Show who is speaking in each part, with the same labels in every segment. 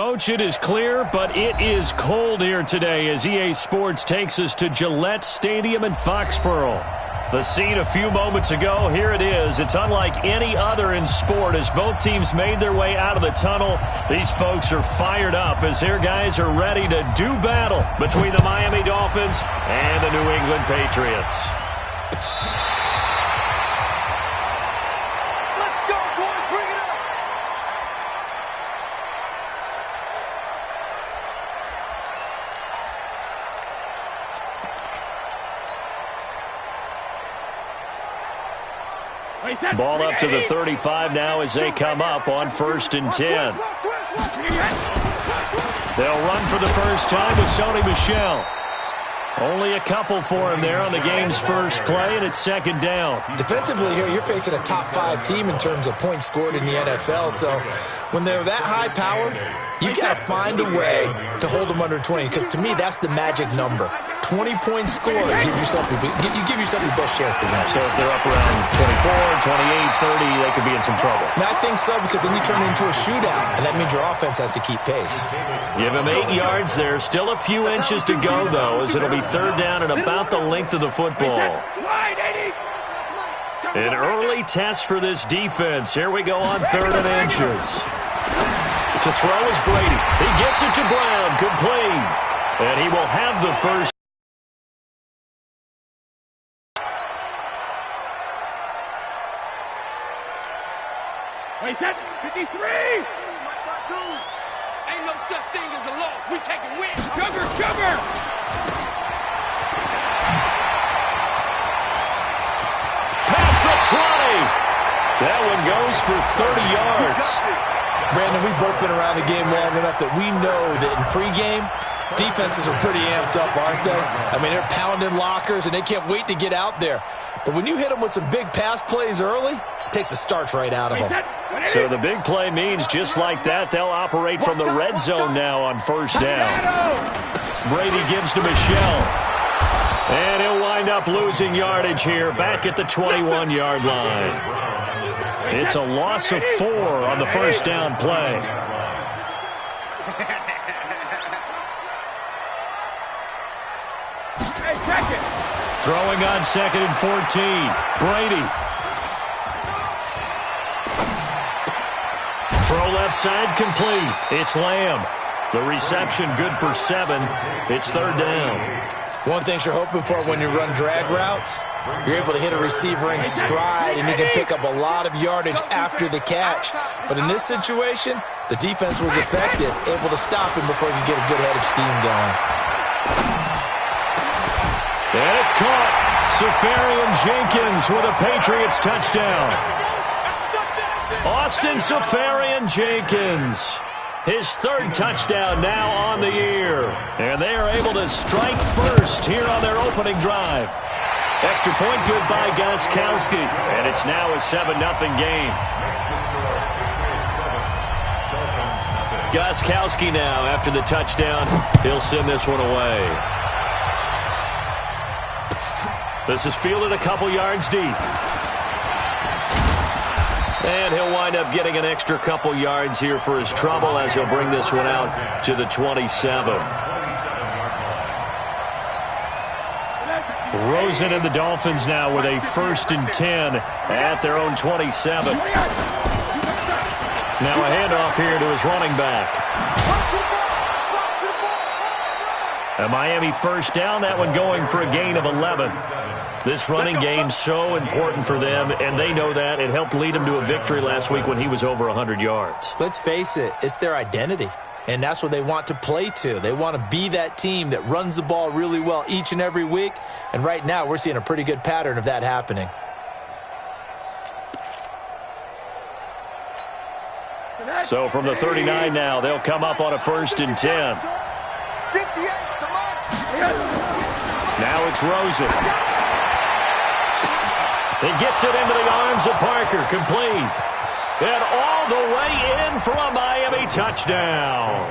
Speaker 1: Coach, it is clear, but it is cold here today as EA Sports takes us to Gillette Stadium in Foxborough. The scene a few moments ago, here it is. It's unlike any other in sport as both teams made their way out of the tunnel. These folks are fired up as their guys are ready to do battle between the Miami Dolphins and the New England Patriots. Ball up to the 35 now as they come up on 1st and 10. They'll run for the first time with Sony Michel. Only a couple for him there on the game's first play, and it's 2nd down.
Speaker 2: Defensively here, you're facing a top 5 team in terms of points scored in the NFL, so when they're that high-powered, you got to find a way to hold them under 20, because to me, that's the magic number. 20 points scored, you give yourself your best chance to win.
Speaker 1: So if they're up around 24, 28, 30, they could be in some trouble.
Speaker 2: And I think so, because then you turn it into a shootout, and that means your offense has to keep pace.
Speaker 1: Give him 8 yards there. Still a few inches to go, though, as it'll be 3rd down and about the length of the football. An early test for this defense. Here we go on 3rd and inches. To throw is Brady. He gets it to Brown, complete. And he will have the first.
Speaker 3: Wait, that 53! Ain't no such thing as a loss. We take a win. Cover, cover!
Speaker 1: Past the 20. That one goes for 30 yards.
Speaker 2: Brandon, we've both been around the game long enough that we know that in pregame, defenses are pretty amped up, aren't they? I mean, they're pounding lockers, and they can't wait to get out there. But when you hit them with some big pass plays early, it takes the starch right out of them.
Speaker 1: So the big play means just like that, they'll operate from the red zone now on 1st down. Brady gives to Michel. And he'll wind up losing yardage here back at the 21-yard line. It's a loss of 4 on the 1st down play. Throwing on 2nd and 14. Brady. Throw left side complete. It's Lamb. The reception good for 7. It's 3rd down.
Speaker 2: One thing you're hoping for when you run drag routes, you're able to hit a receiver in stride, and he can pick up a lot of yardage after the catch. But in this situation, the defense was effective, able to stop him before he could get a good head of steam going.
Speaker 1: And it's caught. Safarian Jenkins with a Patriots touchdown. Austin Safarian Jenkins. His 3rd touchdown now on the year. And they are able to strike first here on their opening drive. Extra point good by Gostkowski. And it's now a 7-0 game. Gostkowski now after the touchdown. He'll send this one away. This is fielded a couple yards deep. And he'll wind up getting an extra couple yards here for his trouble as he'll bring this one out to the 27. Rosen and the Dolphins now with a 1st and 10 at their own 27. Now a handoff here to his running back. A Miami 1st down, that one going for a gain of 11. This running game so important for them, and they know that. It helped lead them to a victory last week when he was over 100 yards.
Speaker 2: Let's face it, it's their identity, and that's what they want to play to. They want to be that team that runs the ball really well each and every week, and right now we're seeing a pretty good pattern of that happening.
Speaker 1: So from the 39 now, they'll come up on a 1st and 10. Now it's Rosen. He gets it into the arms of Parker, complete. And all the way in for a Miami touchdown.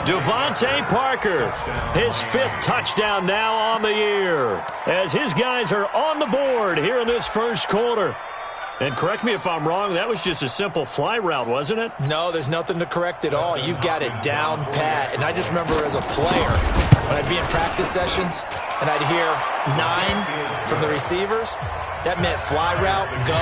Speaker 1: Devontae Parker, his 5th touchdown now on the year, as his guys are on the board here in this 1st quarter. And correct me if I'm wrong, that was just a simple fly route, wasn't it?
Speaker 2: No, there's nothing to correct at all. You've got it down pat. And I just remember as a player, when I'd be in practice sessions and I'd hear 9 from the receivers, that meant fly route, go,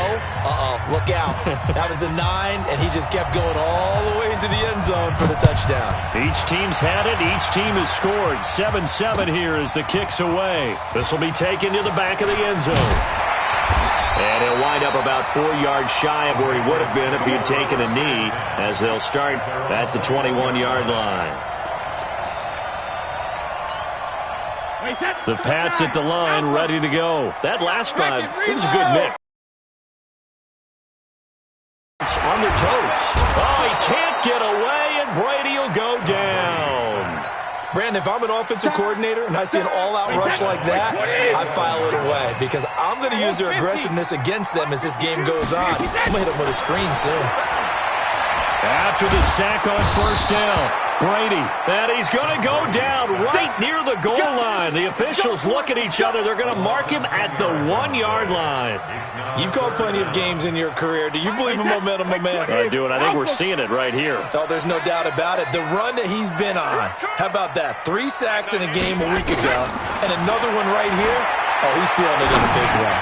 Speaker 2: look out. That was the 9, and he just kept going all the way into the end zone for the touchdown.
Speaker 1: Each team's had it. Each team has scored. 7-7 here as the kick's away. This will be taken to the back of the end zone. And he'll wind up about 4 yards shy of where he would have been if he had taken a knee, as they'll start at the 21-yard line. The Pats at the line, ready to go. That last drive, it was a good mix. On their toes. Oh, he can't get away, and Brady will go down.
Speaker 2: Brandon, if I'm an offensive coordinator and I see an all-out rush like that, I file it away because I'm going to use their aggressiveness against them as this game goes on. I'm going to hit them with a screen soon.
Speaker 1: After the sack on first down, Brady, and he's going to go down right near the goal line. The officials look at each other. They're going to mark him at the 1-yard line.
Speaker 2: You've called plenty of games in your career. Do you believe in momentum, my man?
Speaker 1: I do, and I think we're seeing it right here.
Speaker 2: Oh, there's no doubt about it. The run that he's been on, how about that? 3 sacks in a game a week ago, and another one right here. Oh, he's feeling it in a big way.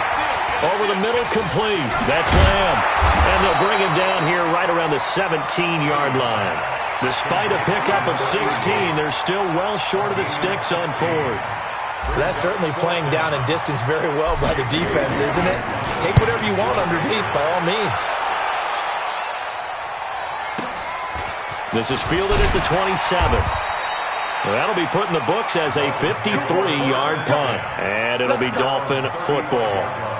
Speaker 1: Over the middle, complete. That's Lamb. And they'll bring him down here right around the 17-yard line. Despite a pickup of 16, they're still well short of the sticks on 4th.
Speaker 2: That's certainly playing down in distance very well by the defense, isn't it? Take whatever you want underneath, by all means.
Speaker 1: This is fielded at the 27. That'll be put in the books as a 53-yard punt. And it'll be Dolphin football.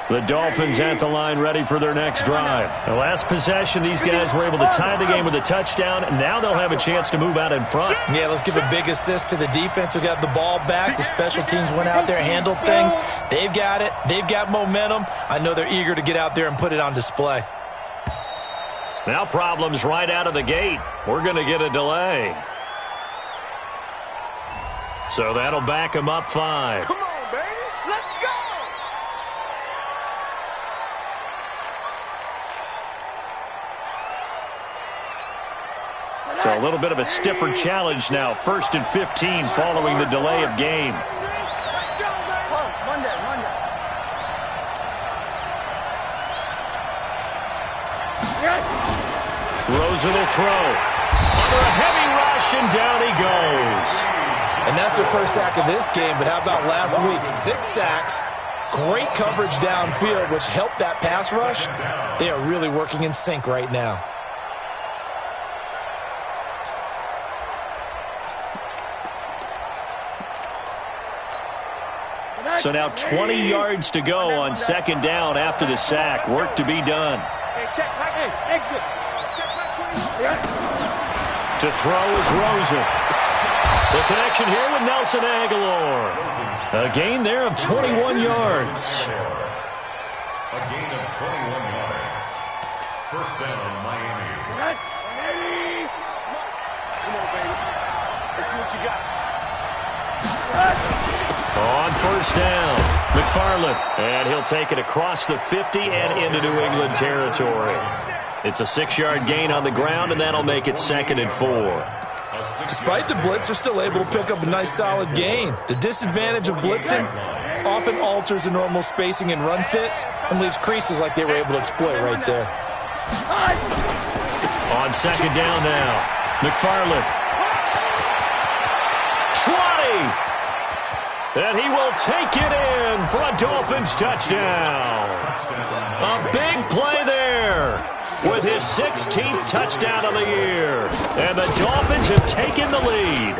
Speaker 1: The Dolphins at the line ready for their next drive. The last possession, these guys were able to tie the game with a touchdown, and now they'll have a chance to move out in front.
Speaker 2: Yeah, let's give a big assist to the defense who got the ball back. The special teams went out there, handled things. They've got it. They've got momentum. I know they're eager to get out there and put it on display.
Speaker 1: Now problems right out of the gate. We're going to get a delay. So that'll back them up 5.
Speaker 3: Come on, baby. Let's go.
Speaker 1: So a little bit of a stiffer challenge now. 1st and 15 following the delay of game. Rosen will throw. Under a heavy rush, and down he goes.
Speaker 2: And that's their first sack of this game, but how about last week? 6 sacks, great coverage downfield, which helped that pass rush. They are really working in sync right now.
Speaker 1: So now 20 yards to go on 2nd down after the sack. Work to be done.
Speaker 3: Exit.
Speaker 1: To throw is Rosen. The connection here with Nelson Aguilar. A gain there of 21 yards.
Speaker 4: A gain of 21 yards. 1st down, Miami.
Speaker 3: Come on, baby. Let's see what you got.
Speaker 1: On 1st down, McFarland. And he'll take it across the 50 and into New England territory. It's a 6-yard gain on the ground, and that'll make it 2nd and 4.
Speaker 2: Despite the blitz, they're still able to pick up a nice solid gain. The disadvantage of blitzing often alters the normal spacing and run fits and leaves creases like they were able to exploit right there.
Speaker 1: On 2nd down now, McFarland. 20! And he will take it in for a Dolphins touchdown. A big play there with his 16th touchdown of the year. And the Dolphins have taken the lead.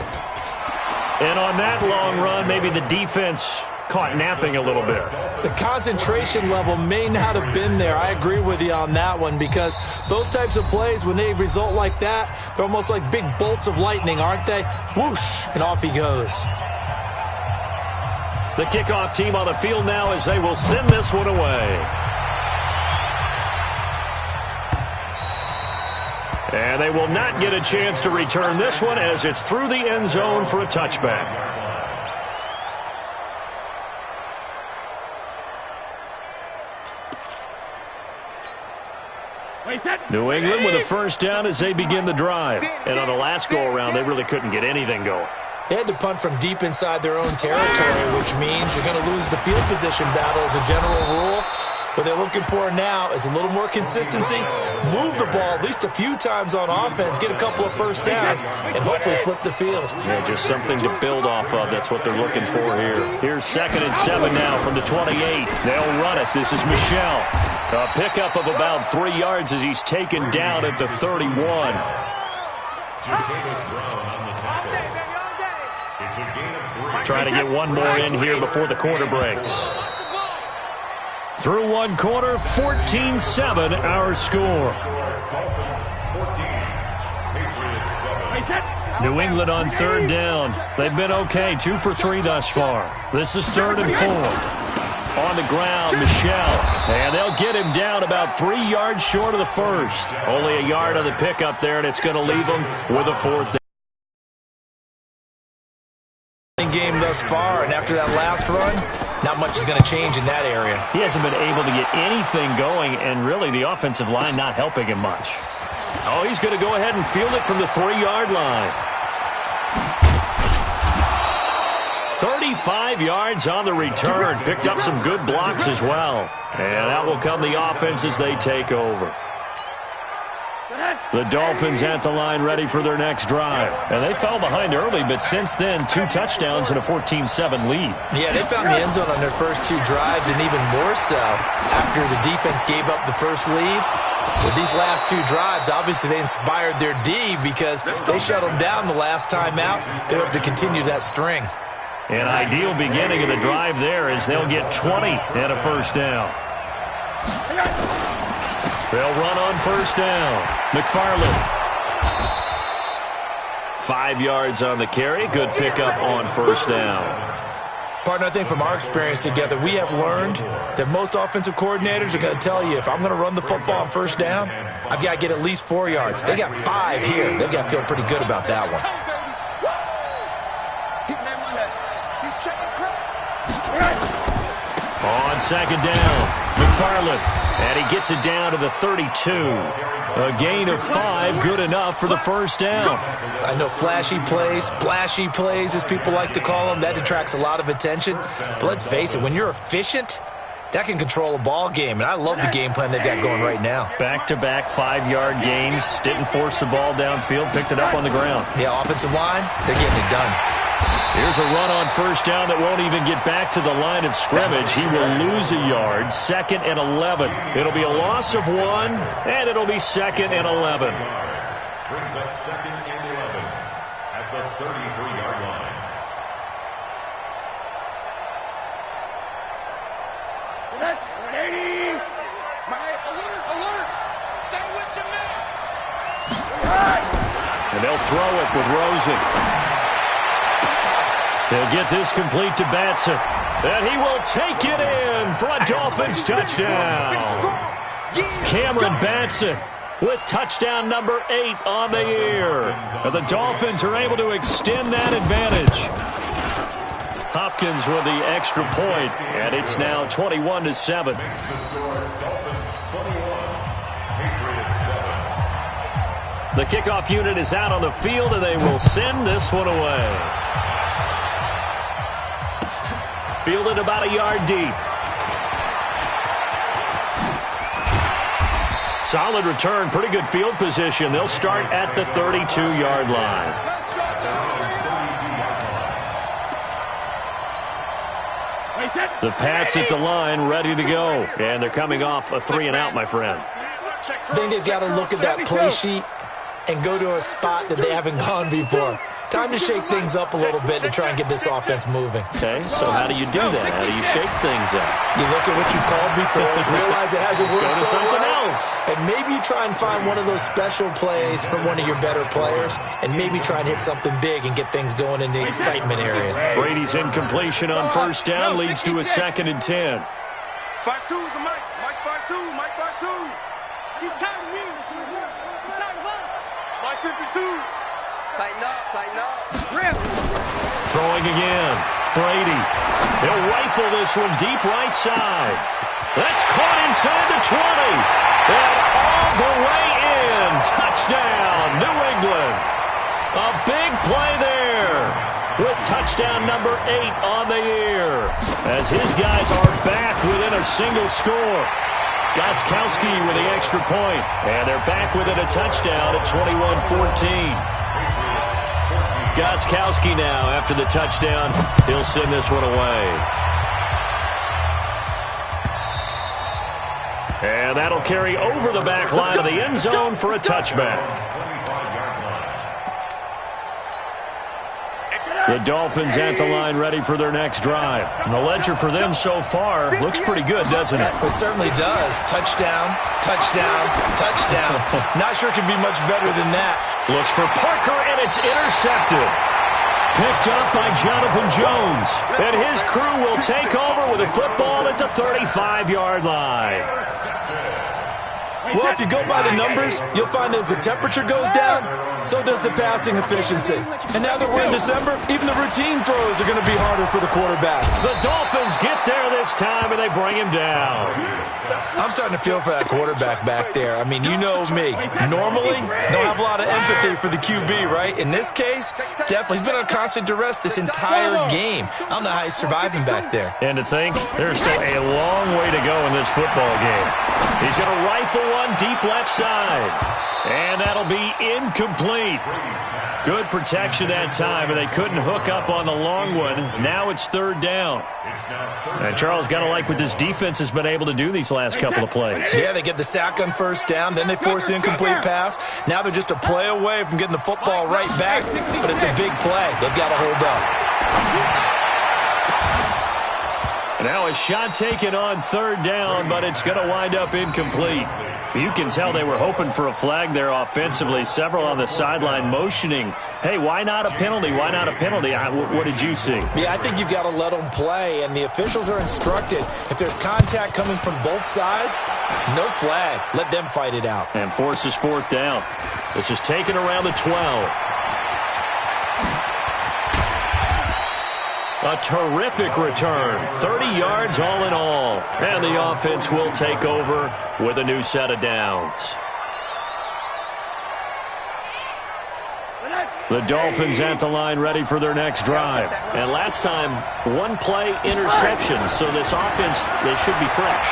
Speaker 1: And on that long run, maybe the defense caught napping a little bit.
Speaker 2: The concentration level may not have been there. I agree with you on that one because those types of plays, when they result like that, they're almost like big bolts of lightning, aren't they? Whoosh, and off he goes.
Speaker 1: The kickoff team on the field now as they will send this one away. And they will not get a chance to return this one as it's through the end zone for a touchback. New England with a first down as they begin the drive. And on the last go-around, they really couldn't get anything going.
Speaker 2: They had to punt from deep inside their own territory, which means you're going to lose the field position battle as a general rule. What they're looking for now is a little more consistency, move the ball at least a few times on offense, get a couple of first downs, and hopefully flip the field.
Speaker 1: Yeah, just something to build off of. That's what they're looking for here. Here's 2nd and 7 now from the 28. They'll run it. This is Michel. A pickup of about 3 yards as he's taken down at the 31. Trying to get one more in here before the quarter breaks. Through one quarter, 14-7 our score. New England on 3rd down. They've been okay, 2 for 3 thus far. This is 3rd and 4. On the ground, Michel. And they'll get him down about 3 yards short of the first. Only a yard on the pickup there, and it's going to leave them with a 4th down.
Speaker 2: Game thus far, and after that last run, not much is going to change in that area.
Speaker 1: He hasn't been able to get anything going, and really the offensive line not helping him much. Oh, he's going to go ahead and field it from the 3-yard line. 35 yards on the return. Picked up some good blocks as well. And that will come the offense as they take over. The Dolphins at the line ready for their next drive. And they fell behind early, but since then, 2 touchdowns and a 14-7 lead.
Speaker 2: Yeah, they found the end zone on their first 2 drives, and even more so after the defense gave up the first lead. With these last 2 drives, obviously they inspired their D because they shut them down the last time out. They hope to continue that string.
Speaker 1: An ideal beginning of the drive there as they'll get 20 and a first down. They'll run on first down. McFarland. 5 yards on the carry. Good pickup on first down.
Speaker 2: Partner, I think from our experience together, we have learned that most offensive coordinators are going to tell you, if I'm going to run the football on first down, I've got to get at least 4 yards. They got 5 here. They've got to feel pretty good about that one.
Speaker 1: On second down, McFarland. And he gets it down to the 32. A gain of 5, good enough for the first down.
Speaker 2: I know flashy plays, splashy plays, as people like to call them, that attracts a lot of attention. But let's face it, when you're efficient, that can control a ball game. And I love the game plan they've got going right now.
Speaker 1: Back-to-back 5-yard gains. Didn't force the ball downfield, picked it up on the ground.
Speaker 2: Yeah, offensive line, they're getting it done.
Speaker 1: Here's a run on first down that won't even get back to the line of scrimmage. He will lose a yard. 2nd and 11. It'll be a loss of 1, and it'll be 2nd and 11.
Speaker 4: Brings up 2nd and 11 at the 33-yard line.
Speaker 3: Ready? Alert! Stay with your man.
Speaker 1: And they'll throw it with Rosen. He'll get this complete to Batson. And he will take it in for a Dolphins touchdown. Cameron Batson with touchdown number 8 on the year. And the Dolphins are able to extend that advantage. Hopkins with the extra point, and it's now 21-7. The kickoff unit is out on the field, and they will send this one away. Fielded about a yard deep. Solid return, pretty good field position. They'll start at the 32-yard line. The Pats at the line, ready to go. And they're coming off a 3-and-out, my friend.
Speaker 2: I think they've got to look at that play sheet and go to a spot that they haven't gone before. time to shake things up a little bit to try and get this offense moving.
Speaker 1: Okay, so how do you do that? How do you shake things up?
Speaker 2: You look at what you called before, realize it hasn't worked
Speaker 1: Go to
Speaker 2: so
Speaker 1: something
Speaker 2: well,
Speaker 1: else.
Speaker 2: and maybe you try and find one of those special plays from one of your better players, and maybe try and hit something big and get things going in the excitement area.
Speaker 1: Brady's incompletion on first down leads to a 2nd and 10.
Speaker 3: 5-2 is the Mike. Mike 5-2. Mike 5-2. He's tired of me. He's tired of us. Mike 52. Tighten up. Tighten up. Rip.
Speaker 1: Throwing again. Brady. He'll rifle this one deep right side. That's caught inside the 20. And all the way in. Touchdown, New England. A big play there with touchdown number 8 on the year. As his guys are back within a single score. Gostkowski with the extra point. And they're back within a touchdown at 21-14. Gostkowski now, after the touchdown, he'll send this one away. And that'll carry over the back line of the end zone for a touchback. The Dolphins at the line ready for their next drive. And the ledger for them so far looks pretty good, doesn't it?
Speaker 2: It certainly does. Touchdown, touchdown, touchdown. Not sure it could be much better than that.
Speaker 1: Looks for Parker, and it's intercepted. Picked up by Jonathan Jones. And his crew will take over with a football at the 35-yard line.
Speaker 2: Well, if you go by the numbers, you'll find as the temperature goes down, so does the passing efficiency. And now that we're in December, even the routine throws are going to be harder for the quarterback.
Speaker 1: The Dolphins get there this time, and they bring him down.
Speaker 2: I'm starting to feel for that quarterback back there. I mean, you know me. Normally, don't have a lot of empathy for the QB, right? In this case, definitely. He's been on constant duress this entire game. I don't know how he's surviving back there.
Speaker 1: And to think, there's still a long way to go in this football game. He's going to rifle one deep left side. And that'll be incomplete. Good protection that time, and they couldn't hook up on the long one. Now it's 3rd down. And Charles, got to like what this defense has been able to do these last couple of plays.
Speaker 2: Yeah, they get the sack on first down, then they force the incomplete pass. Now they're just a play away from getting the football right back, but it's a big play. They've got to hold up.
Speaker 1: Now a shot taken on 3rd down, but it's going to wind up incomplete. You can tell they were hoping for a flag there offensively. Several on the sideline motioning, hey, why not a penalty? Why not a penalty? What did you see?
Speaker 2: Yeah, I think you've got to let them play, and the officials are instructed. If there's contact coming from both sides, no flag. Let them fight it out.
Speaker 1: And forces 4th down. This is taken around the 12. A terrific return. 30 yards all in all. And the offense will take over with a new set of downs. The Dolphins at the line ready for their next drive. And last time, 1-play interception. So this offense, they should be fresh.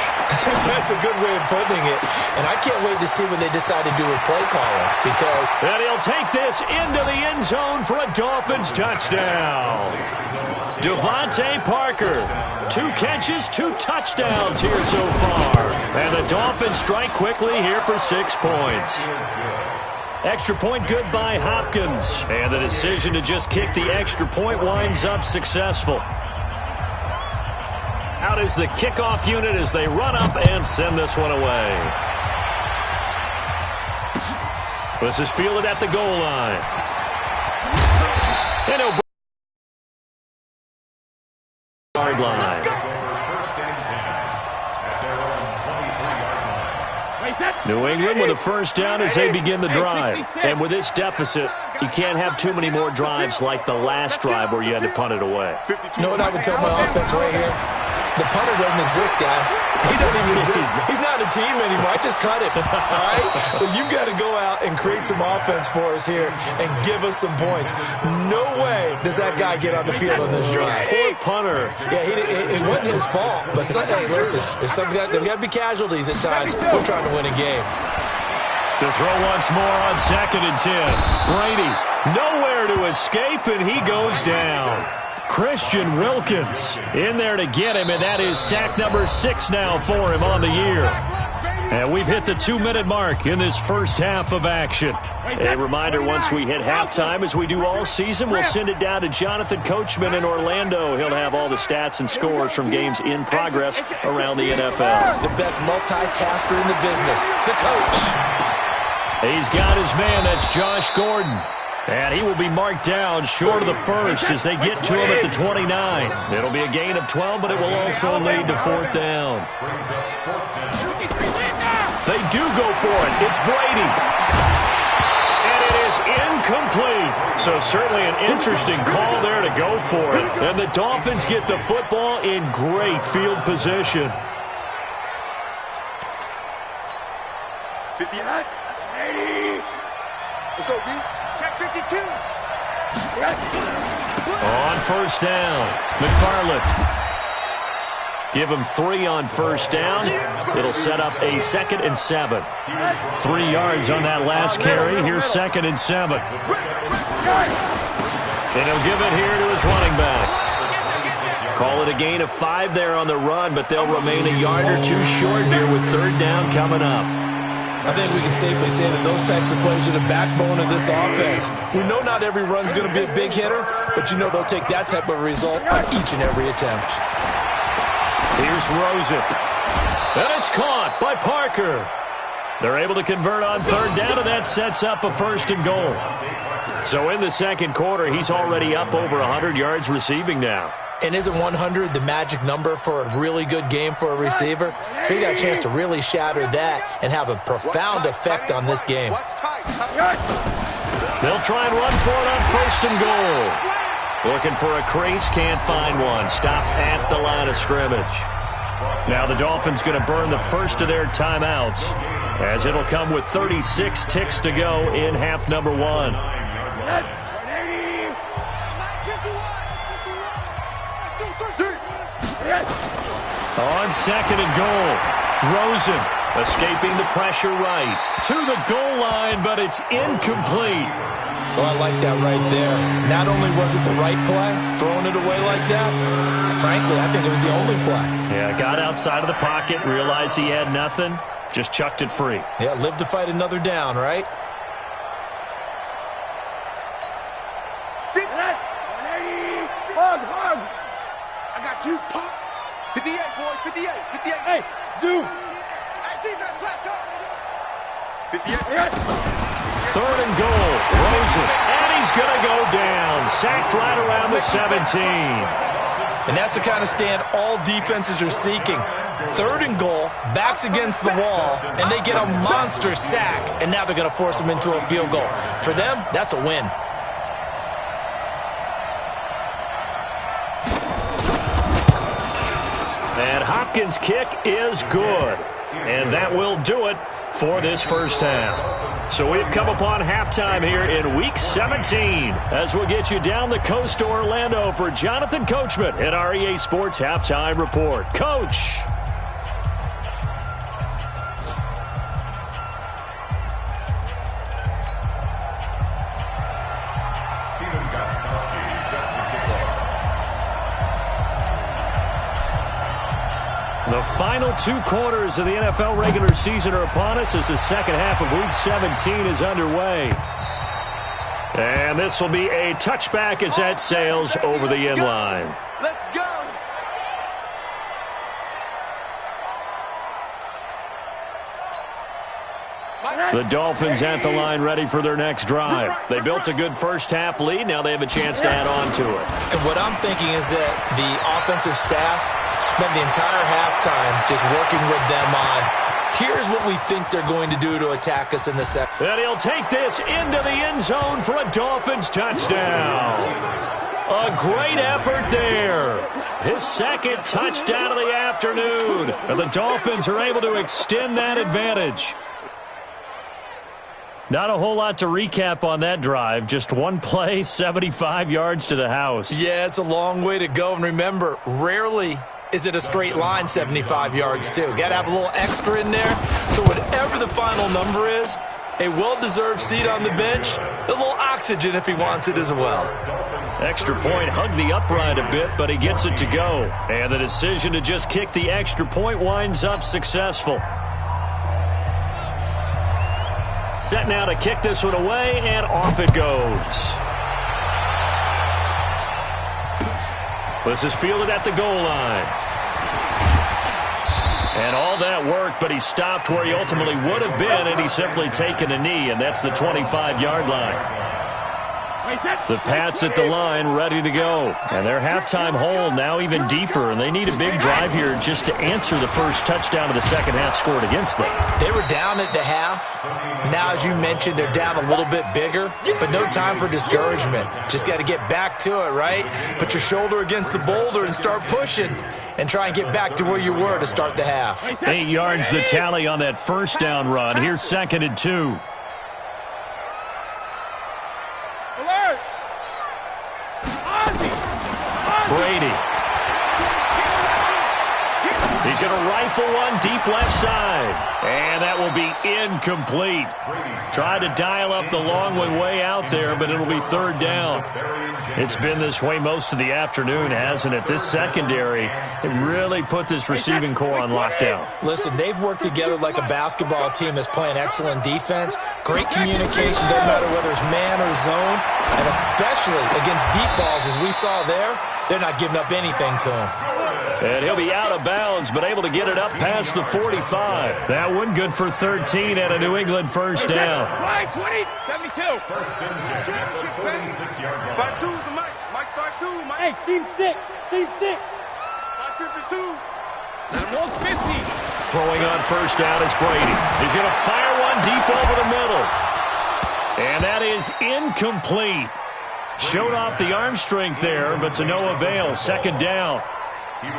Speaker 2: That's a good way of putting it. And I can't wait to see when they decide to do a play caller. Because...
Speaker 1: And he'll take this into the end zone for a Dolphins touchdown. Devontae Parker, 2 catches, 2 touchdowns here so far. And the Dolphins strike quickly here for 6 points. Extra point good by Hopkins. And the decision to just kick the extra point winds up successful. Out is the kickoff unit as they run up and send this one away. This is fielded at the goal line. And he'll yard line. New England with a first down as they begin the drive. And with this deficit, you can't have too many more drives like the last drive where you had to punt it away.
Speaker 2: You know what I would tell my offense right here? The punter doesn't exist, guys. He doesn't even exist. He's not a team anymore. I just cut him. All right? So you've got to go out and create some offense for us here and give us some points. No way does that guy get on the field on this drive.
Speaker 1: Poor punter.
Speaker 2: Yeah, it wasn't his fault. But, hey, listen, there's got to be casualties at times. We're trying to win a game.
Speaker 1: To throw once more on 2nd and 10. Brady nowhere to escape, and he goes down. Christian Wilkins in there to get him, and that is sack number 6 now for him on the year. And we've hit the 2-minute mark in this first half of action. A reminder, once we hit halftime, as we do all season, we'll send it down to Jonathan Coachman in Orlando. He'll have all the stats and scores from games in progress around the NFL.
Speaker 2: The best multitasker in the business, the coach.
Speaker 1: He's got his man, that's Josh Gordon. And he will be marked down short of the first as they get to him at the 29. It'll be a gain of 12, but it will also lead to 4th down. They do go for it. It's Brady. And it is incomplete. So certainly an interesting call there to go for it. And the Dolphins get the football in great field position.
Speaker 3: 59. 80. Let's go, D. Check 52.
Speaker 1: On first down, McFarland. Give him 3 on first down. It'll set up a 2nd and 7. 3 yards on that last carry. Here's 2nd and 7. And he'll give it here to his running back. Call it a gain of 5 there on the run, but they'll remain a yard or 2 short here with 3rd down coming up.
Speaker 2: I think we can safely say that those types of plays are the backbone of this offense. We know not every run's going to be a big hitter, but you know they'll take that type of result on each and every attempt.
Speaker 1: Here's Rosen. And it's caught by Parker. They're able to convert on 3rd down, and that sets up a 1st and goal. So in the second quarter, he's already up over 100 yards receiving now.
Speaker 2: And isn't 100 the magic number for a really good game for a receiver? So he got a chance to really shatter that and have a profound effect on this game.
Speaker 1: They'll try and run for it on 1st and goal. Looking for a crease, can't find one. Stopped at the line of scrimmage. Now the Dolphins going to burn the first of their timeouts, as it'll come with 36 ticks to go in half number 1. On 2nd and goal, Rosen escaping the pressure right to the goal line, but it's incomplete.
Speaker 2: Well, I like that right there. Not only was it the right play, throwing it away like that, frankly, I think it was the only play.
Speaker 1: Yeah, got outside of the pocket, realized he had nothing, just chucked it free.
Speaker 2: Yeah, live to fight another down, right?
Speaker 3: Hug. I got you, Pop. 58, boys, 58, 58. Hey, zoom. Hey, defense, let's go. 58.
Speaker 1: 3rd and goal, Rosen, and he's going to go down. Sacked right around the 17.
Speaker 2: And that's the kind of stand all defenses are seeking. 3rd and goal, backs against the wall, and they get a monster sack, and now they're going to force them into a field goal. For them, that's a win.
Speaker 1: And Hopkins' kick is good. And that will do it for this first half. So we've come upon halftime here in Week 17 as we'll get you down the coast to Orlando for Jonathan Coachman at our EA Sports Halftime Report. Coach. The final 2 quarters of the NFL regular season are upon us as the second half of Week 17 is underway. And this will be a touchback as that sails over the end line.
Speaker 3: Let's go.
Speaker 1: The Dolphins at the line ready for their next drive. They built a good first half lead. Now they have a chance to add on to it.
Speaker 2: And what I'm thinking is that the offensive staff spent the entire halftime just working with them on, here's what we think they're going to do to attack us in the second.
Speaker 1: And he'll take this into the end zone for a Dolphins touchdown. A great effort there. His second touchdown of the afternoon. And the Dolphins are able to extend that advantage. Not a whole lot to recap on that drive. Just one play, 75 yards to the house.
Speaker 2: Yeah, it's a long way to go. And remember, rarely is it a straight line 75 yards, too. Got to have a little extra in there. So whatever the final number is, a well-deserved seat on the bench, a little oxygen if he wants it as well.
Speaker 1: Extra point hugged the upright a bit, but he gets it to go. And the decision to just kick the extra point winds up successful. Set now to kick this one away, and off it goes. This is fielded at the goal line. And all that worked, but he stopped where he ultimately would have been, and he's simply taken a knee, and that's the 25-yard line. The Pats at the line ready to go. And their halftime hole now even deeper, and they need a big drive here just to answer the first touchdown of the second half scored against them.
Speaker 2: They were down at the half. Now, as you mentioned, they're down a little bit bigger, but no time for discouragement. Just got to get back to it, right? Put your shoulder against the boulder and start pushing and try and get back to where you were to start the half.
Speaker 1: 8 yards the tally on that first down run. Here's 2nd and 2. Brady. He's going to rifle one deep left side. And that will be incomplete. Tried to dial up the long one way out there, but it'll be 3rd down. It's been this way most of the afternoon, hasn't it? This secondary, it really put this receiving core on lockdown.
Speaker 2: Listen, they've worked together like a basketball team that's playing excellent defense. Great communication, doesn't matter whether it's man or zone, and especially against deep balls, as we saw there, they're not giving up anything to him.
Speaker 1: And he'll be out of bounds, but able to get it up past the 45. That one good for 13 and a New England first down.
Speaker 3: 20, 72. First and 10 at the 46-yard line. 5-2 the Mike. Mike 5-2. Mike.
Speaker 5: Hey, seam 6. Seam 6.
Speaker 3: 552. Let him walk 50.
Speaker 1: Throwing on first down is Brady. He's going to fire one deep over the middle. And that is incomplete. Showed off the arm strength there, but to no avail. 2nd down.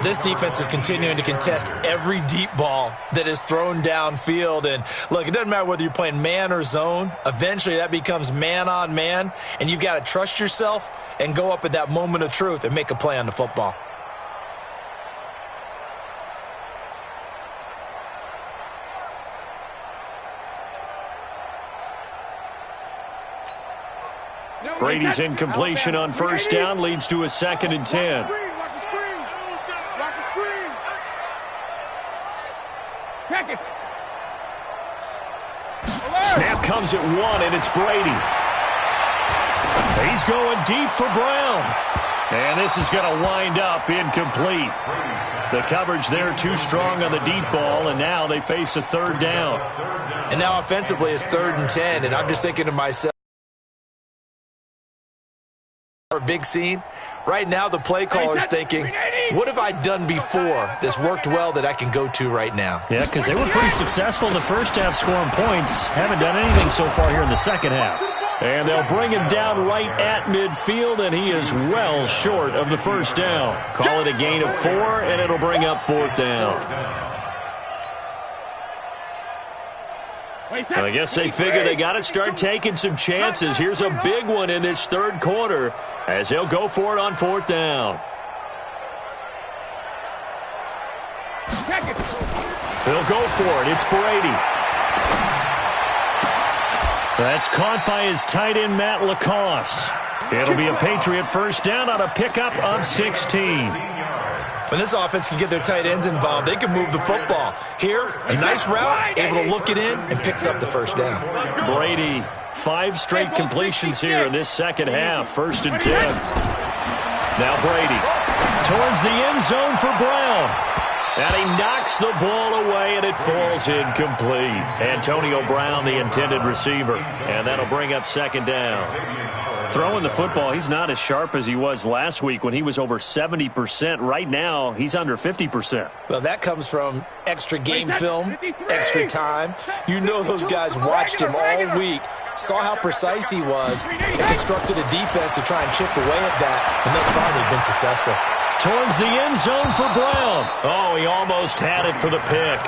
Speaker 2: This defense is continuing to contest every deep ball that is thrown downfield. And, look, it doesn't matter whether you're playing man or zone. Eventually, that becomes man-on-man, and you've got to trust yourself and go up at that moment of truth and make a play on the football.
Speaker 1: Brady's incompletion on first down leads to a 2nd and 10. Snap comes at 1, and it's Brady. He's going deep for Brown. And this is going to wind up incomplete. The coverage there too strong on the deep ball, and now they face a 3rd down.
Speaker 2: And now offensively it's 3rd and 10, and I'm just thinking to myself, a big scene. Right now the play caller's thinking, what have I done before that's worked well that I can go to right now?
Speaker 1: Yeah, because they were pretty successful in the first half scoring points. Haven't done anything so far here in the second half. And they'll bring him down right at midfield, and he is well short of the first down. Call it a gain of 4, and it'll bring up 4th down. Well, I guess they figure they got to start taking some chances. Here's a big one in this 3rd quarter as he'll go for it on 4th down. He'll go for it. It's Brady. That's caught by his tight end, Matt Lacoste. It'll be a Patriot first down on a pickup of 16.
Speaker 2: When this offense can get their tight ends involved, they can move the football. Here, a nice route, able to look it in, and picks up the first down.
Speaker 1: Brady, 5 straight completions here in this second half. 1st and 10. Now Brady towards the end zone for Brown. And he knocks the ball away, and it falls incomplete. Antonio Brown, the intended receiver. And that'll bring up 2nd down. Throwing the football, he's not as sharp as he was last week when he was over 70%. Right now, he's under 50%.
Speaker 2: Well, that comes from extra game film, extra time. You know those guys watched him all week, saw how precise he was, and constructed a defense to try and chip away at that. And thus far, they've been successful.
Speaker 1: Towards the end zone for Brown. Oh, he almost had it for the pick.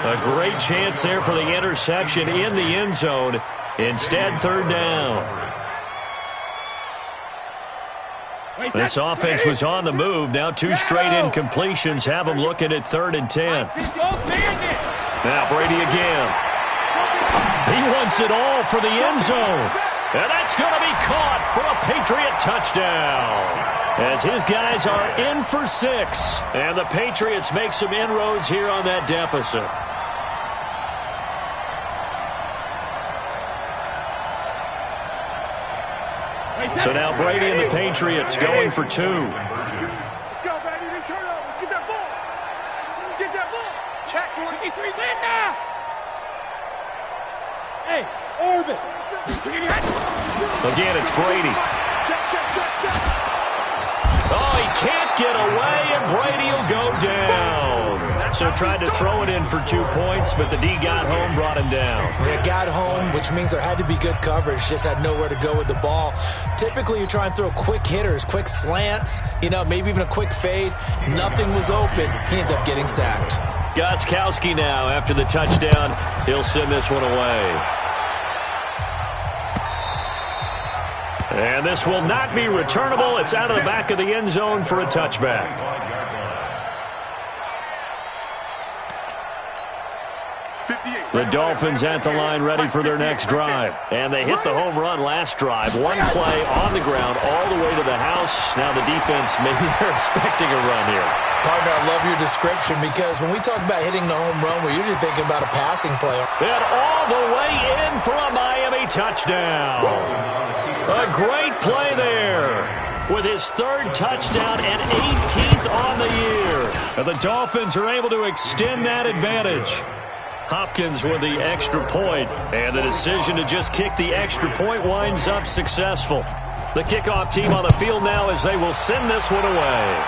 Speaker 1: A great chance there for the interception in the end zone. Instead, 3rd down. This offense was on the move. Now 2 straight incompletions have them looking at 3rd and 10. Now Brady again. He wants it all for the end zone. And that's going to be caught for a Patriot touchdown. As his guys are in for 6. And the Patriots make some inroads here on that deficit. So now Brady and the Patriots going for 2.
Speaker 3: Let's go, baby. They turn over. Get that ball. Get that ball. Check. 23 men now.
Speaker 5: Hey, orbit.
Speaker 1: Again, it's Brady.
Speaker 3: Check.
Speaker 1: Oh, he can't get away, and Brady will go down. So tried to throw it in for 2 points, but the D got home, brought him down.
Speaker 2: Yeah, got home, which means there had to be good coverage. Just had nowhere to go with the ball. Typically, you try and throw quick hitters, quick slants, maybe even a quick fade. Nothing was open. He ends up getting sacked.
Speaker 1: Gostkowski now, after the touchdown, he'll send this one away. And this will not be returnable. It's out of the back of the end zone for a touchback. The Dolphins at the line ready for their next drive. And they hit the home run last drive. One play on the ground all the way to the house. Now the defense, maybe they're expecting a run here.
Speaker 2: Partner, I love your description because when we talk about hitting the home run, we're usually thinking about a passing play.
Speaker 1: And all the way in for a Miami touchdown. A great play there with his 3rd touchdown and 18th on the year. And the Dolphins are able to extend that advantage. Hopkins with the extra point, and the decision to just kick the extra point winds up successful. The kickoff team on the field now as they will send this one away.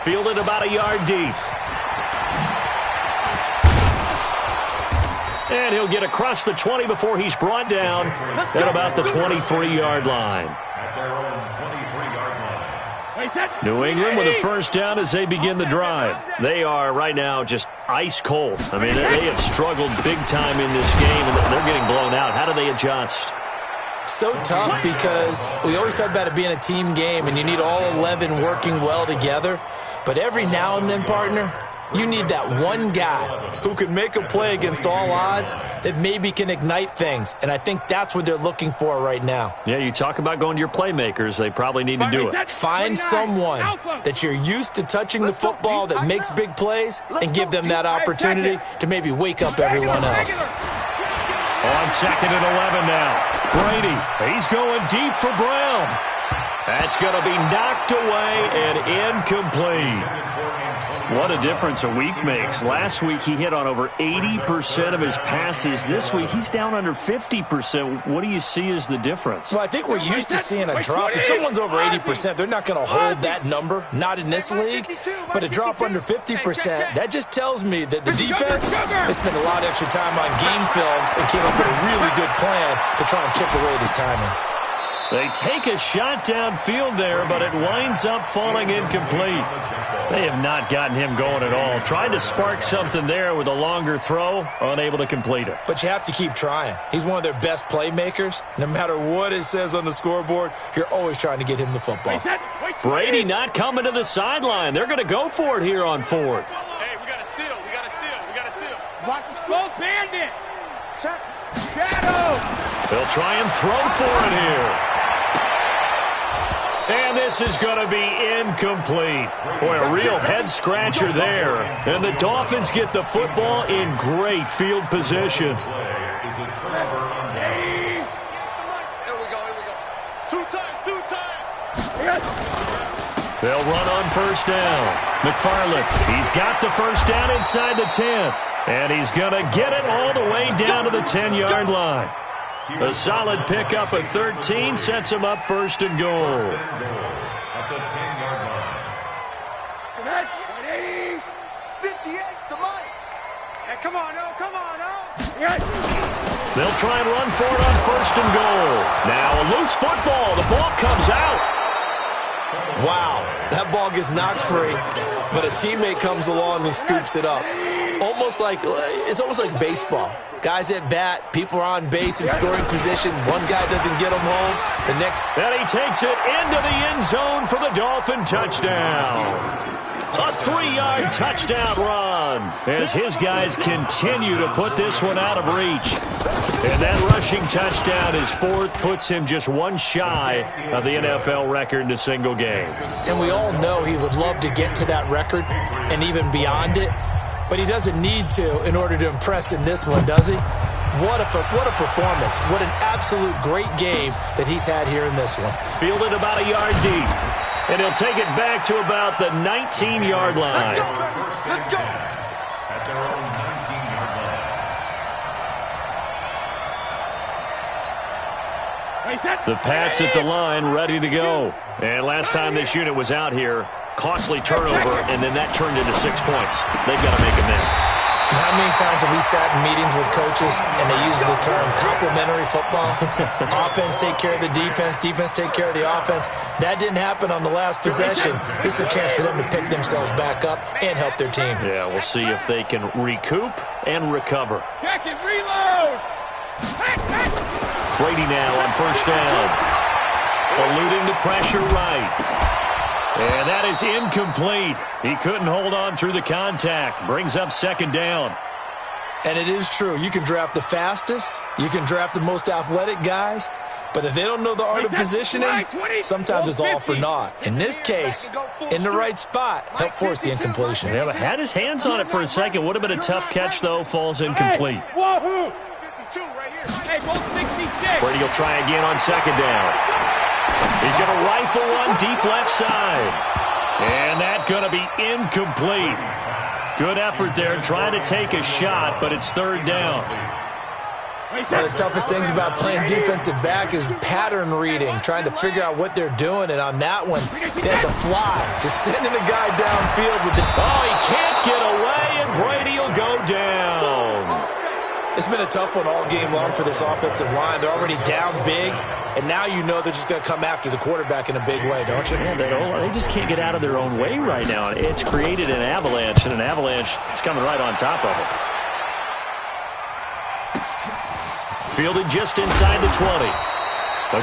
Speaker 1: Fielded about a yard deep. And he'll get across the 20 before he's brought down at about the 23-yard line. New England with a first down as they begin the drive. They are right now just ice cold. I mean, they have struggled big time in this game, and they're getting blown out. How do they adjust?
Speaker 2: So tough because we always talk about it being a team game, and you need all 11 working well together. But every now and then, partner, you need that one guy who can make a play against all odds that maybe can ignite things. And I think that's what they're looking for right now.
Speaker 1: Yeah, you talk about going to your playmakers. They probably need to do it.
Speaker 2: Find someone that you're used to touching the football that makes big plays and give them that opportunity to maybe wake up everyone else.
Speaker 1: On 2nd and 11 now. Brady, he's going deep for Brown. That's going to be knocked away and incomplete. What a difference a week makes. Last week he hit on over 80% of his passes. This week he's down under 50%. What do you see as the difference?
Speaker 2: Well, I think we're used to seeing a drop. If someone's over 80%, they're not going to hold that number, not in this league. But a drop under 50%, that just tells me that the defense has spent a lot of extra time on game films and came up with a really good plan to try and chip away at his timing.
Speaker 1: They take a shot downfield there, but it winds up falling incomplete. They have not gotten him going at all. Tried to spark something there with a longer throw, unable to complete it.
Speaker 2: But you have to keep trying. He's one of their best playmakers. No matter what it says on the scoreboard, you're always trying to get him the football.
Speaker 1: Brady not coming to the sideline. They're going to go for it here on 4th.
Speaker 3: Hey, we got to seal. We got to seal. We got to seal.
Speaker 5: Watch the smoke, bandit. Check. Shadow.
Speaker 1: They'll try and throw for it here. And this is going to be incomplete. Boy, a real head-scratcher there. And the Dolphins get the football in great field position.
Speaker 3: Here we go. Two times.
Speaker 1: They'll run on first down. McFarland, he's got the first down inside the 10. And he's going to get it all the way down to the 10-yard line. A solid pickup at 13 sets him up 1st and goal.
Speaker 4: At the 10-yard line.
Speaker 3: 58, the mic.
Speaker 5: Hey, come on,
Speaker 1: They'll try and run for it on 1st and goal. Now a loose football. The ball comes out.
Speaker 2: Wow, that ball gets knocked free, but a teammate comes along and scoops it up. It's almost like baseball. Guys at bat, people are on base in scoring position. One guy doesn't get them home. The next...
Speaker 1: And he takes it into the end zone for the Dolphin touchdown. A 3-yard touchdown run as his guys continue to put this one out of reach. And that rushing touchdown is 4th, puts him just one shy of the NFL record in a single game.
Speaker 2: And we all know he would love to get to that record and even beyond it. But he doesn't need to in order to impress in this one, does he? What a performance. What an absolute great game that he's had here in this one.
Speaker 1: Fielded about a yard deep. And he'll take it back to about the 19-yard line.
Speaker 3: Let's go.
Speaker 4: At their own 19-yard line.
Speaker 1: The Pats at the line, ready to go. And last time this unit was out here, costly turnover, and then that turned into 6 points. They've got to make amends.
Speaker 2: And how many times have we sat in meetings with coaches and they use the term complementary football? Offense take care of the defense, defense take care of the offense. That didn't happen on the last possession. This is a chance for them to pick themselves back up and help their team.
Speaker 1: Yeah, we'll see if they can recoup and recover.
Speaker 5: Check it, reload.
Speaker 1: Brady now on first down. Eluding the pressure right. And that is incomplete. He couldn't hold on through the contact. Brings up second down.
Speaker 2: And it is true. You can draft the fastest. You can draft the most athletic guys. But if they don't know the art of positioning, sometimes it's all for naught. In this case, in the right spot, help force the incompletion.
Speaker 1: Yeah, but had his hands on it for a second. Would have been a tough catch, though. Falls incomplete.
Speaker 5: Wahoo! 52 right here. Hey, both 66.
Speaker 1: Brady will try again on second down. He's going to rifle one deep left side. And that's going to be incomplete. Good effort there trying to take a shot, but it's third down.
Speaker 2: One of the toughest things about playing defensive back is pattern reading, trying to figure out what they're doing. And on that one, they had to fly, just sending a guy downfield with the...
Speaker 1: Oh, he can't get away, and Brady will go down.
Speaker 2: It's been a tough one all game long for this offensive line. They're already down big, and now you know they're just going to come after the quarterback in a big way, don't you?
Speaker 1: Yeah, they just can't get out of their own way right now. It's created an avalanche, and an avalanche is coming right on top of it. Fielded just inside the 20.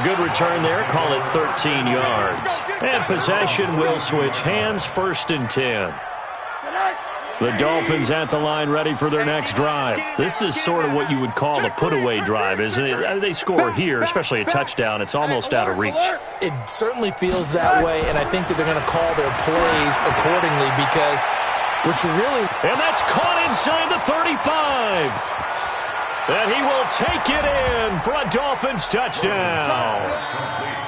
Speaker 1: A good return there. Call it 13 yards. And possession will switch hands, 1st and 10. The Dolphins at the line ready for their next drive. This is sort of what you would call a put-away drive, isn't it? I mean, they score here, especially a touchdown. It's almost out of reach.
Speaker 2: It certainly feels that way, and I think that they're going to call their plays accordingly because what you really...
Speaker 1: And that's caught inside the 35. And he will take it in for a Dolphins touchdown.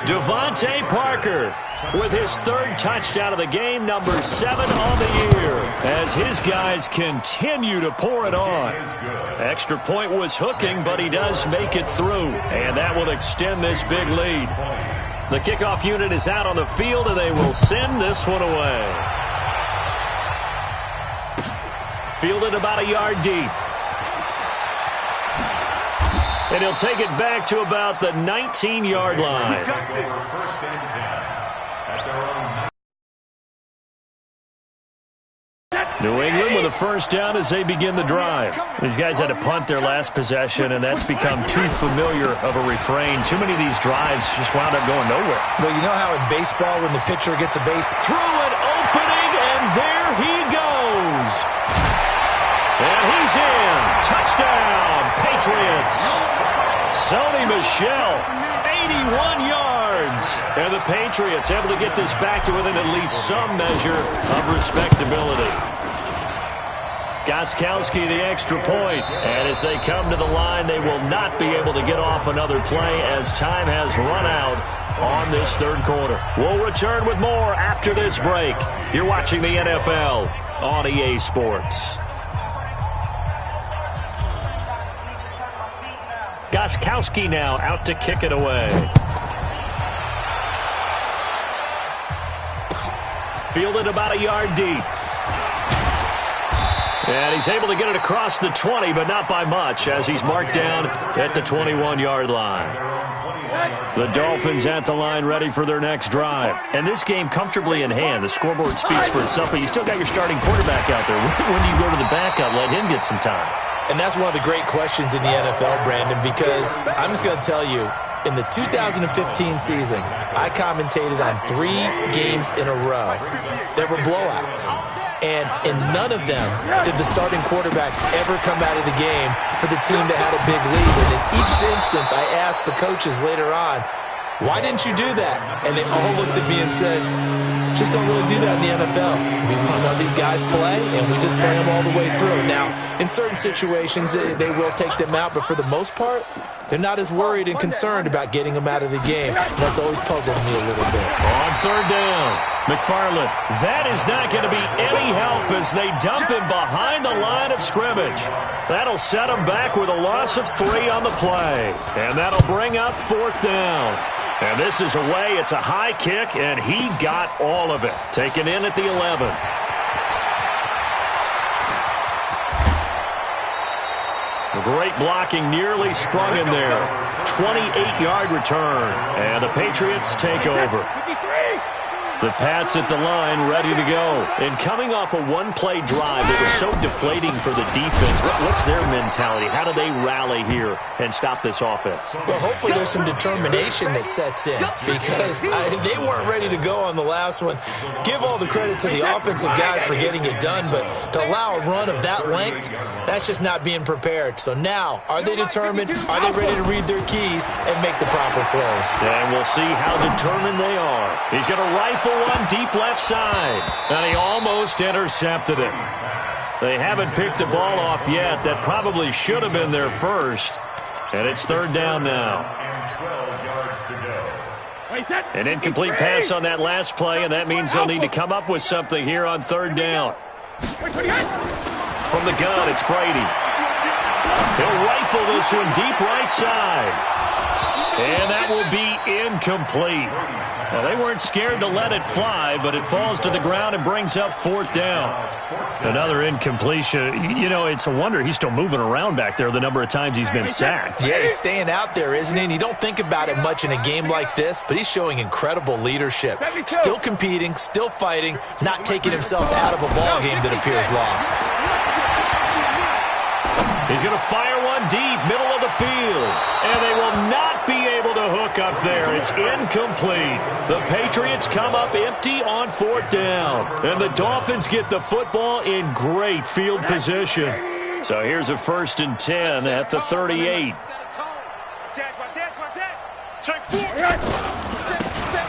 Speaker 1: Devontae Parker with his 3rd touchdown of the game, number 7 on the year, as his guys continue to pour it on. Extra point was hooking, but he does make it through, and that will extend this big lead. The kickoff unit is out on the field, and they will send this one away. Fielded about a yard deep. And he'll take it back to about the 19-yard line. New England with a first down as they begin the drive. These guys had to punt their last possession, and that's become too familiar of a refrain. Too many of these drives just wound up going nowhere.
Speaker 2: Well, you know how in baseball when the pitcher gets a base...
Speaker 1: Through an opening, and there he goes. And he's in. Touchdown, Patriots. Sony Michel, 81 yards. And the Patriots able to get this back to within at least some measure of respectability. Gostkowski the extra point. And as they come to the line, they will not be able to get off another play as time has run out on this 3rd quarter. We'll return with more after this break. You're watching the NFL on EA Sports. Gostkowski now out to kick it away. Fielded about a yard deep. And he's able to get it across the 20, but not by much, as he's marked down at the 21-yard line. The Dolphins at the line ready for their next drive. And this game comfortably in hand. The scoreboard speaks for itself, but you still got your starting quarterback out there. When do you go to the backup? Let him get some time.
Speaker 2: And that's one of the great questions in the NFL, Brandon, because I'm just going to tell you, in the 2015 season, I commentated on 3 games in a row. There were blowouts. And in none of them did the starting quarterback ever come out of the game for the team that had a big lead. And in each instance, I asked the coaches later on, Why didn't you do that? And they all looked at me and said, just don't really do that in the NFL. I mean, you know, these guys play, and we just play them all the way through. Now, in certain situations, they will take them out, but for the most part, they're not as worried and concerned about getting them out of the game. And that's always puzzled me a little bit.
Speaker 1: On third down, McFarland. That is not going to be any help as they dump him behind the line of scrimmage. That'll set him back with a loss of 3 on the play. And that'll bring up fourth down. And this is away. It's a high kick, and he got all of it. Taken in at the 11. The great blocking nearly sprung in there. 28-yard return, and the Patriots take over. The Pats at the line, ready to go. And coming off a one-play drive that was so deflating for the defense, what's their mentality? How do they rally here and stop this offense?
Speaker 2: Well, hopefully there's some determination that sets in because they weren't ready to go on the last one. Give all the credit to the offensive guys for getting it done, but to allow a run of that length, that's just not being prepared. So now, are they determined? Are they ready to read their keys and make the proper plays?
Speaker 1: And we'll see how determined they are. He's going to rifle one deep left side, and he almost intercepted it. They haven't picked a ball off yet. That probably should have been their first, and it's third down now.
Speaker 4: 12 yards to go.
Speaker 1: An incomplete pass on that last play, and that means they'll need to come up with something here on third down. From the gun, it's Brady. He'll rifle this one deep right side, and that will be incomplete. Well, they weren't scared to let it fly, but it falls to the ground and brings up fourth down. Another incompletion. You know, it's a wonder he's still moving around back there the number of times he's been sacked.
Speaker 2: Yeah, he's staying out there, isn't he? And you don't think about it much in a game like this, but he's showing incredible leadership. Still competing, still fighting, not taking himself out of a ball game that appears lost.
Speaker 1: He's going to fire one deep, middle of the field. And they will not be able to hook up there. It's incomplete. The Patriots come up empty on fourth down. And the Dolphins get the football in great field position. So here's a 1st and 10 at the 38.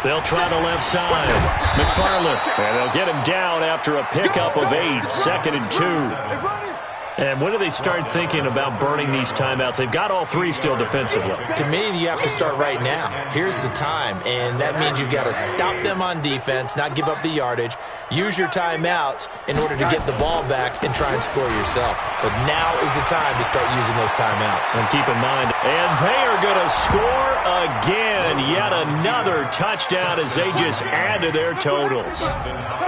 Speaker 1: They'll try the left side. McFarland. And they'll get him down after a pickup of 8. 2nd and 2. And when do they start thinking about burning these timeouts? They've got all 3 still defensively.
Speaker 2: To me, you have to start right now. Here's the time, and that means you've got to stop them on defense, not give up the yardage, use your timeouts in order to get the ball back and try and score yourself. But now is the time to start using those timeouts.
Speaker 1: And keep in mind, and they are going to score again. Yet another touchdown as they just add to their totals.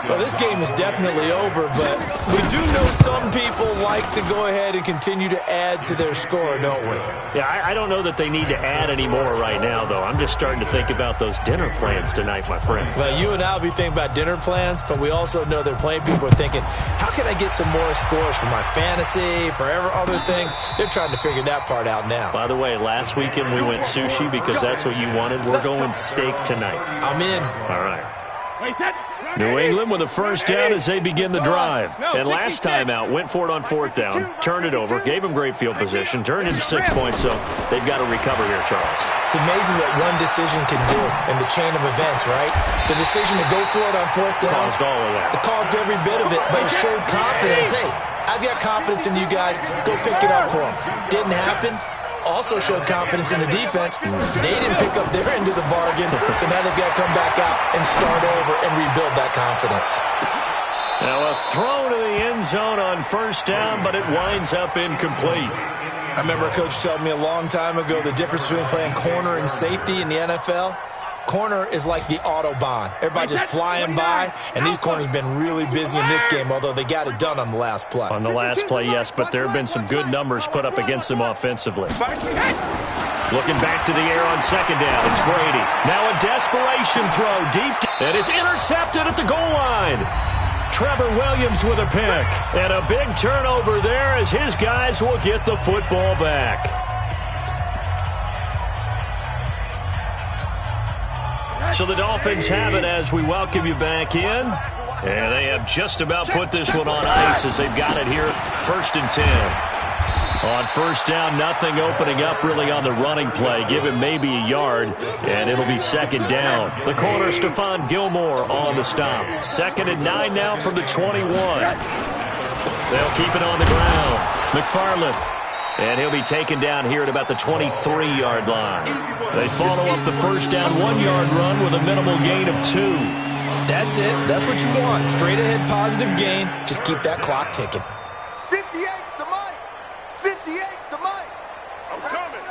Speaker 2: Well, this game is definitely over, but we do know some people like to go ahead and continue to add to their score, don't we?
Speaker 1: Yeah, I don't know that they need to add any more right now, though. I'm just starting to think about those dinner plans tonight, my friend.
Speaker 2: Well, you and I will be thinking about dinner plans, but we also know they're playing people are thinking, how can I get some more scores for my fantasy, for other things? They're trying to figure that part out now.
Speaker 1: By the way, last weekend we went sushi because that's what you wanted. We're going steak tonight.
Speaker 2: I'm in.
Speaker 1: All right. New England with a first down as they begin the drive. And last time out, went for it on fourth down, turned it over, gave them great field position, turned into 6 points, so they've got to recover here, Charles.
Speaker 2: It's amazing what one decision can do in the chain of events, right? The decision to go for it on fourth down
Speaker 1: caused all of that.
Speaker 2: It caused every bit of it, but it showed confidence. Hey, I've got confidence in you guys. Go pick it up for them. Didn't happen. Also showed confidence in the defense. They didn't pick up their end of the bargain, so now they've got to come back out and start over and rebuild that confidence.
Speaker 1: Now a throw to the end zone on first down, but it winds up incomplete.
Speaker 2: I remember a coach telling me a long time ago the difference between playing corner and safety in the NFL. Corner is like the Autobahn. Everybody just flying by, and these corners have been really busy in this game, although they got it done on the last play.
Speaker 1: On the last play, yes, but there have been some good numbers put up against them offensively. Looking back to the air on second down, it's Brady. Now a desperation throw deep, and it's intercepted at the goal line. Trevor Williams with a pick, and a big turnover there as his guys will get the football back. So the Dolphins have it as we welcome you back in. And they have just about put this one on ice as they've got it here, 1st and 10. On first down, nothing opening up really on the running play. Give him maybe a yard, and it'll be second down. The corner, Stephon Gilmore on the stop. 2nd and 9 now from the 21. They'll keep it on the ground. McFarland. And he'll be taken down here at about the 23-yard line. They follow up the first down 1-yard run with a minimal gain of 2.
Speaker 2: That's it. That's what you want. Straight ahead positive gain. Just keep that clock ticking.
Speaker 3: 58's the mic. 58's the mic. I'm coming.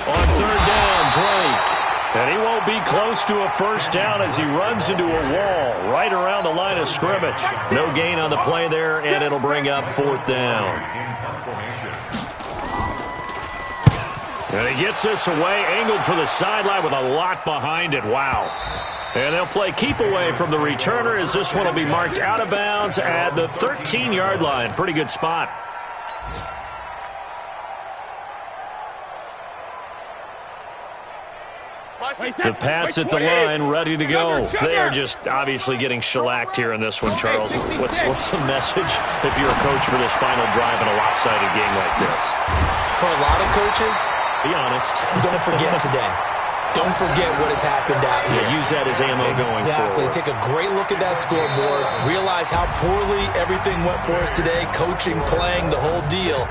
Speaker 1: On third down, Drake. And he won't be close to a first down as he runs into a wall right around the line of scrimmage. No gain on the play there, and it'll bring up 4th down. And he gets this away, angled for the sideline with a lot behind it. Wow. And they'll play keep away from the returner as this one will be marked out of bounds at the 13-yard line. Pretty good spot. The Pats at the line, ready to go. They are just obviously getting shellacked here in this one, Charles. What's the message if you're a coach for this final drive in a lopsided game like this?
Speaker 2: For a lot of coaches,
Speaker 1: be honest.
Speaker 2: Don't forget today. Don't forget what has happened out here.
Speaker 1: Yeah, use that as ammo going forward.
Speaker 2: Exactly. Take a great look at that scoreboard. Realize how poorly everything went for us today. Coaching, playing, the whole deal.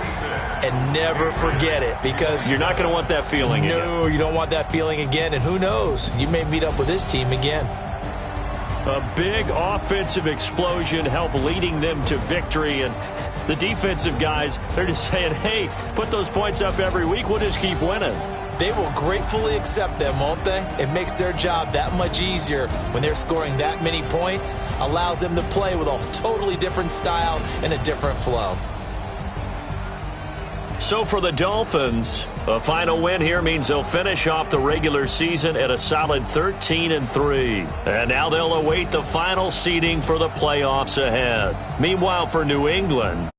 Speaker 2: And never forget it, because
Speaker 1: you're not going to want that feeling again.
Speaker 2: No, you don't want that feeling again. And who knows? You may meet up with this team again.
Speaker 1: A big offensive explosion helped leading them to victory. And the defensive guys, they're just saying, hey, put those points up every week. We'll just keep winning.
Speaker 2: They will gratefully accept them, won't they? It makes their job that much easier when they're scoring that many points. Allows them to play with a totally different style and a different flow.
Speaker 1: So for the Dolphins, a final win here means they'll finish off the regular season at a solid 13-3. And now they'll await the final seeding for the playoffs ahead. Meanwhile, for New England,